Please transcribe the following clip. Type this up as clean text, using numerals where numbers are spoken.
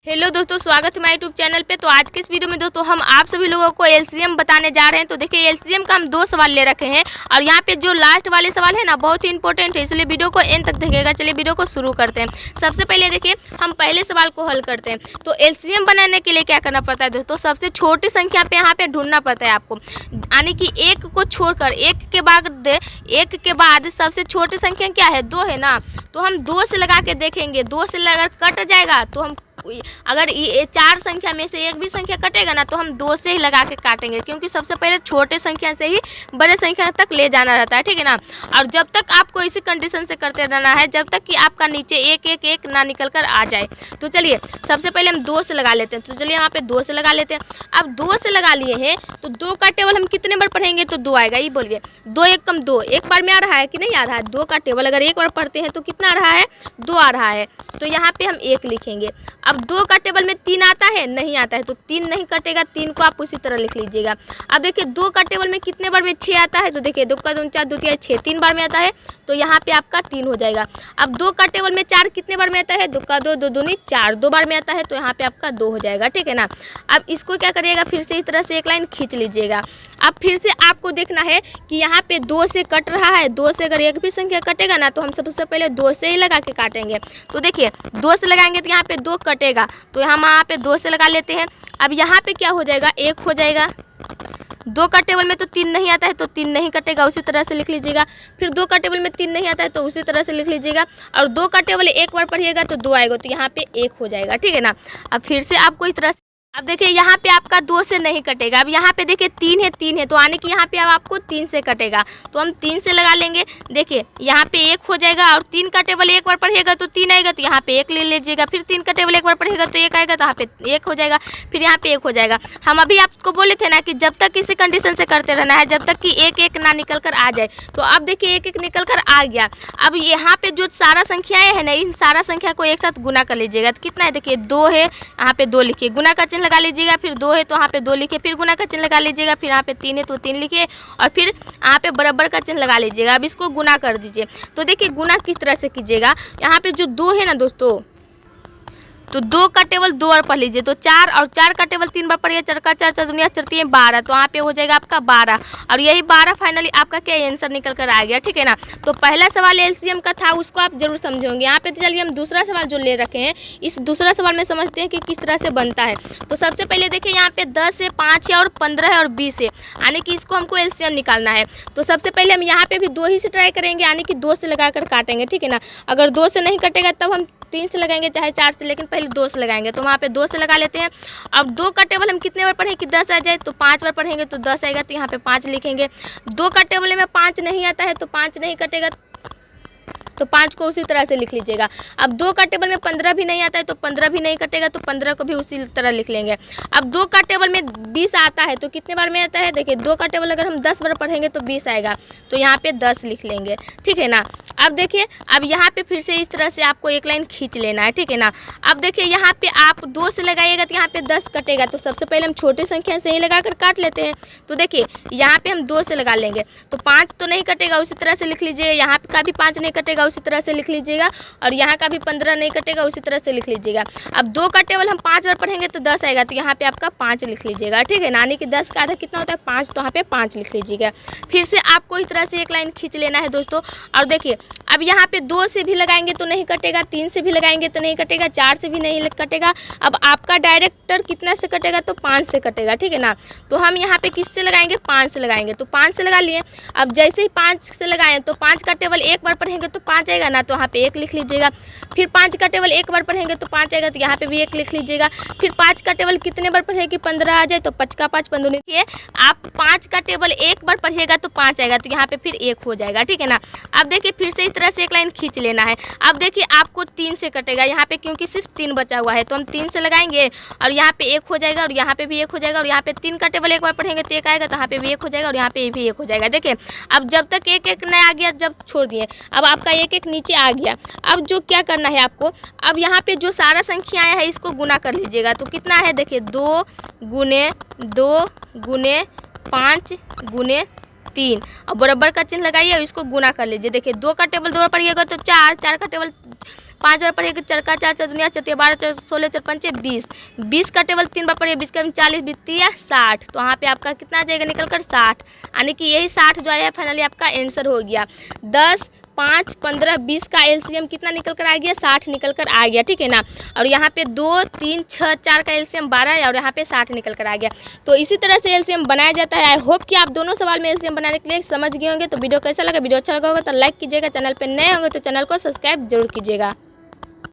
Hello दोस्तों, स्वागत है हमारे यूट्यूब चैनल पे। तो आज के इस वीडियो में दोस्तों हम आप सभी लोगों को एलसीएम बताने जा रहे हैं। तो देखिए एलसीएम का हम 2 सवाल ले रखे हैं और यहाँ पे जो लास्ट वाले सवाल है ना बहुत ही इंपॉर्टेंट है, इसलिए वीडियो को एंड तक देखिएगा। चलिए वीडियो को शुरू करते हैं। सबसे पहले देखिए हम पहले सवाल को हल करते हैं। तो एलसीएम बनाने के लिए क्या करना पड़ता है दोस्तों, सबसे छोटी संख्या पे यहाँ पे ढूंढना पड़ता है आपको, यानी कि एक को छोड़कर एक के बाद सबसे छोटी संख्या क्या है, 2 है ना। तो हम 2 से लगा के देखेंगे, 2 से अगर कट जाएगा तो हम अगर ये 4 संख्या में से एक भी संख्या कटेगा ना तो हम 2 से ही लगा के काटेंगे, क्योंकि सबसे पहले छोटे संख्या से ही बड़े संख्या तक ले जाना रहता है, ठीक है ना। और जब तक आपको इसी कंडीशन से करते रहना है जब तक कि आपका नीचे एक ना निकल कर आ जाए। तो चलिए सबसे पहले हम 2 से लगा लेते हैं। तो चलिए यहाँ पे 2 से लगा लेते हैं। अब 2 से लगा लिए हैं तो 2 का टेबल हम कितने बार पढ़ेंगे तो 2 आएगा। ये बोलिए 2 1 कम 2 एक बार में आ रहा है कि नहीं आ रहा है। 2 का टेबल अगर एक बार पढ़ते हैं तो कितना आ रहा है, 2 आ रहा है। तो यहाँ पे हम 1 लिखेंगे। अब 2 का टेबल में 3 आता है, नहीं आता है, तो 3 नहीं कटेगा, 3 को आप उसी तरह लिख लीजिएगा। अब देखिए 2 का टेबल में कितने बार में 6 आता है। तो देखिए 2 का 2 4 2 3 6 3 बार में आता है, तो यहाँ पे आपका 3 हो जाएगा। अब 2 का टेबल में 4 कितने बार में आता है, 2 का 2 2 2 4 2 बार में आता है, तो यहाँ पे आपका 2 हो जाएगा, ठीक है ना। अब इसको क्या करिएगा, फिर से इस तरह से एक लाइन खींच लीजिएगा। अब फिर से आपको देखना है कि यहाँ पे 2 से कट रहा है, 2 से अगर एक भी संख्या कटेगा ना तो हम सबसे पहले 2 से ही लगा के काटेंगे। तो देखिए 2 से लगाएंगे तो यहाँ पे 2 कटेगा, तो हम यहाँ पे 2 से लगा लेते हैं। अब यहाँ पे क्या हो जाएगा, 1 हो जाएगा। 2 का टेबल में तो 3 नहीं आता है, तो 3 नहीं कटेगा, उसी तरह से लिख लीजिएगा। फिर 2 का टेबल में 3 नहीं आता है, तो उसी तरह से लिख लीजिएगा। और 2 का टेबल एक बार पढ़िएगा तो 2 आएगा, तो यहाँ पे 1 हो जाएगा, ठीक है ना। अब फिर से आपको इस तरह से, अब देखिए यहाँ पे आपका 2 से नहीं कटेगा। अब यहाँ पे देखिए 3 है, तो आने की यहाँ पे अब आपको 3 से कटेगा, तो हम 3 से लगा लेंगे। देखिए यहाँ पे 1 हो जाएगा और 3 का टेबल एक बार पढ़िएगा तो 3 आएगा, तो यहाँ पे 1 ले लीजिएगा। फिर 3 का टेबल एक बार पढ़िएगा तो 1 आएगा, तो यहाँ पे 1 हो जाएगा। फिर यहाँ पे 1 हो जाएगा। हम अभी आपको बोले थे ना कि जब तक इसी कंडीशन से करते रहना है जब तक कि 1 ना निकल कर आ जाए। तो अब देखिए 1 निकल कर आ गया। अब यहाँ पे जो सारा संख्याएं है ना, इन सारा संख्या को एक साथ गुना कर लीजिएगा। तो कितना है, देखिए 2 है, यहाँ पे 2 लिखिए, गुना का चिन्ह लगा लीजिएगा। फिर 2 है तो यहाँ पे 2 लिखिए, फिर गुना का चिन्ह लगा लीजिएगा। फिर यहाँ पे 3 है तो 3 लिखिए और फिर यहाँ पे बराबर का चिन्ह लगा लीजिएगा। अब इसको गुना कर दीजिए। तो देखिए गुना किस तरह से कीजिएगा, यहाँ पे जो 2 है ना दोस्तों, तो 2 का टेबल 2 बार पढ़ लीजिए, तो 4 और 4 का टेबल 3 बार पढ़िए। 4 का 4 4 दुनिया 4 3 12, तो यहाँ पे हो जाएगा आपका 12। और यही 12 फाइनली आपका क्या आंसर निकल कर आ गया, ठीक है ना। तो पहला सवाल एलसीएम का था, उसको आप जरूर समझेंगे। यहाँ पे चलिए हम दूसरा सवाल जो ले रखे हैं, इस दूसरा सवाल में समझते हैं कि किस तरह से बनता है। तो सबसे पहले देखिए यहाँ पे 10 है, 5 है और 15 है और 20 है, यानी कि इसको हमको एलसीएम निकालना है। तो सबसे पहले हम यहाँ पे भी 2 ही से ट्राई करेंगे, यानी कि 2 से लगा कर काटेंगे, ठीक है ना। अगर 2 से नहीं कटेगा तब हम 3 से लगाएंगे चाहे 4 से, लेकिन पहले 2 से लगाएंगे। तो वहाँ पे 2 से लगा लेते हैं। अब 2 का टेबल हम कितने बार पढ़ें कि 10 आ जाए, तो 5 बार पढ़ेंगे तो 10 आएगा, तो यहाँ पे 5 लिखेंगे। 2 का टेबल में 5 नहीं आता है, तो 5 नहीं कटेगा, तो 5 को उसी तरह से लिख लीजिएगा। अब 2 का टेबल में 15 भी नहीं आता है, तो 15 भी नहीं कटेगा, तो 15 को भी उसी तरह लिख लेंगे। अब 2 का टेबल में 20 आता है, तो कितने बार में आता है, देखिए 2 का टेबल अगर हम 10 बार पढ़ेंगे तो 20 आएगा, तो यहाँ पे 10 लिख लेंगे, ठीक है ना। अब देखिए अब यहाँ पे फिर से इस तरह से आपको एक लाइन खींच लेना है, ठीक है ना। अब देखिए यहाँ पे आप 2 से लगाइएगा तो यहाँ पे 10 कटेगा, तो सबसे पहले हम छोटी संख्या से ही लगा कर काट लेते हैं। तो देखिए यहाँ पे हम 2 से लगा लेंगे, तो 5 तो नहीं कटेगा, उसी तरह से लिख लीजिए। यहाँ का भी 5 नहीं कटेगा, उसी तरह से लिख लीजिएगा। और यहाँ का भी 15 नहीं कटेगा, उसी तरह से लिख लीजिएगा। अब 2 का टेबल हम 5 बार पढ़ेंगे तो 10 आएगा, तो यहाँ पे आपका 5 लिख लीजिएगा, ठीक है ना। यानी कि 10 का आधा कितना होता है, 5, तो यहाँ पे 5 लिख लीजिएगा। फिर से आपको इस तरह से एक लाइन खींच लेना है दोस्तों। और देखिए अब यहाँ पे 2 से भी लगाएंगे तो नहीं कटेगा, 3 से भी लगाएंगे तो नहीं कटेगा, 4 से भी नहीं कटेगा। अब आपका डायरेक्टर कितना से कटेगा, तो 5 से कटेगा, ठीक है ना। तो हम यहाँ पे किससे लगाएंगे, 5 से लगाएंगे, तो 5 से लगा लिए। अब जैसे ही 5 से लगाएं तो 5 का टेबल एक बार पढ़ेंगे तो 5 आएगा ना, तो यहाँ पे 1 लिख लीजिएगा। फिर 5 का टेबल एक बार पढ़ेंगे तो 5 आएगा, तो यहाँ पे भी 1 लिख लीजिएगा। फिर 5 का टेबल कितने बार पढ़ेंगे कि 15 आ जाए, तो 5 का 5 15 लिखिए। आप 5 का टेबल एक बार पढ़िएगा तो 5 आएगा, तो यहाँ पे फिर 1 हो जाएगा, ठीक है ना। अब देखिए फिर से इस तरह से एक लाइन खींच लेना है। अब देखिए आपको 3 से कटेगा यहाँ पे, क्योंकि सिर्फ 3 बचा हुआ है, तो हम 3 से लगाएंगे और यहाँ पे 1 हो जाएगा और यहाँ पे भी 1 हो जाएगा। और यहाँ पे 3 का टेबल एक बार पढ़ेंगे तो 1 आएगा, तो यहाँ पे भी 1 हो जाएगा और यहाँ पे भी 1 हो जाएगा। देखिए अब जब तक 1 नहीं आ गया, जब छोड़ दिए, अब आपका 1 नीचे आ गया। अब जो क्या करना है आपको, अब यहाँ पे जो सारा संख्याएं है इसको गुना कर लीजिएगा। तो कितना है, देखिए 2 गुने 2 गुने 5 गुने 3 और बराबर का चिन्ह लगाइए और इसको गुना कर लीजिए। देखिए 2 का टेबल 2 बार पढ़िएगा तो 4, 4 का टेबल 5 बार पढ़िए कि चरका 4 4 दुनिया 4 12 4 16 4 5 20, 20 का टेबल 3 बार पढ़िए, 20 का 40 20 60, तो वहाँ पे आपका कितना आ जाएगा निकल कर 60, यानी कि यही 60 जो है फाइनली आपका आंसर हो गया। 10 5 15 20 का एलसीएम कितना निकल कर आ गया, 60 निकल कर आ गया, ठीक है ना। और यहाँ पे 2 3 6 4 का एलसीएम 12 है और यहाँ पे 60 निकल कर आ गया। तो इसी तरह से एलसीएम बनाया जाता है। आई होप कि आप दोनों सवाल में एलसीएम बनाने के लिए समझ गए होंगे। तो वीडियो कैसा लगा, वीडियो अच्छा लगा होगा तो लाइक कीजिएगा, चैनल पर नए होंगे तो चैनल को सब्सक्राइब जरूर कीजिएगा।